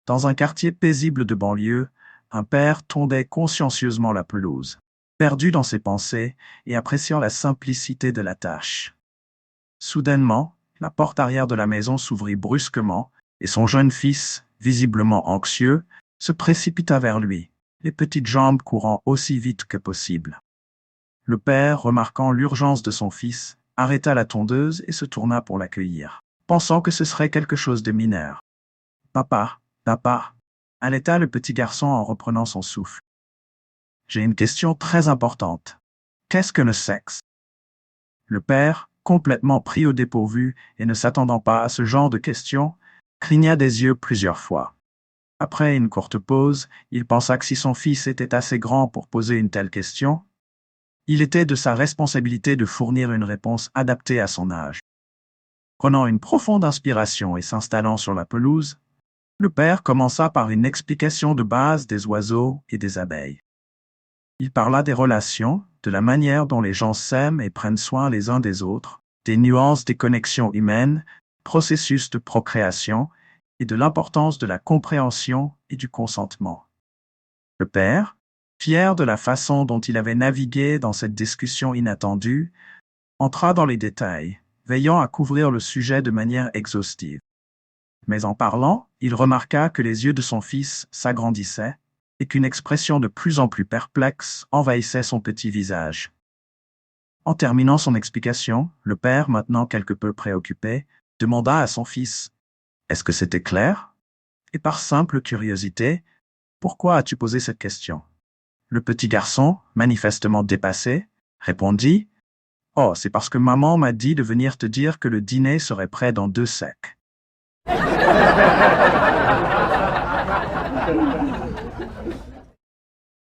Dans un quartier paisible de banlieue, un père tondait consciencieusement la pelouse, perdu dans ses pensées et appréciant la simplicité de la tâche. Soudainement, la porte arrière de la maison s'ouvrit brusquement et son jeune fils, visiblement anxieux, se précipita vers lui, les petites jambes courant aussi vite que possible. Le père, remarquant l'urgence de son fils, arrêta la tondeuse et se tourna pour l'accueillir, pensant que ce serait quelque chose de mineur. « Papa, papa » allaita le petit garçon en reprenant son souffle. « J'ai une question très importante. Qu'est-ce que le sexe ?» Le père, complètement pris au dépourvu et ne s'attendant pas à ce genre de questions, cligna des yeux plusieurs fois. Après une courte pause, il pensa que si son fils était assez grand pour poser une telle question, il était de sa responsabilité de fournir une réponse adaptée à son âge. Prenant une profonde inspiration et s'installant sur la pelouse, le père commença par une explication de base des oiseaux et des abeilles. Il parla des relations, de la manière dont les gens s'aiment et prennent soin les uns des autres, des nuances des connexions humaines, processus de procréation, et de l'importance de la compréhension et du consentement. Le père, fier de la façon dont il avait navigué dans cette discussion inattendue, entra dans les détails, veillant à couvrir le sujet de manière exhaustive. Mais en parlant, il remarqua que les yeux de son fils s'agrandissaient et qu'une expression de plus en plus perplexe envahissait son petit visage. En terminant son explication, le père, maintenant quelque peu préoccupé, demanda à son fils « Est-ce que c'était clair ?» Et par simple curiosité, « Pourquoi as-tu posé cette question ?» Le petit garçon, manifestement dépassé, répondit « Oh, c'est parce que maman m'a dit de venir te dire que le dîner serait prêt dans 2 secs. »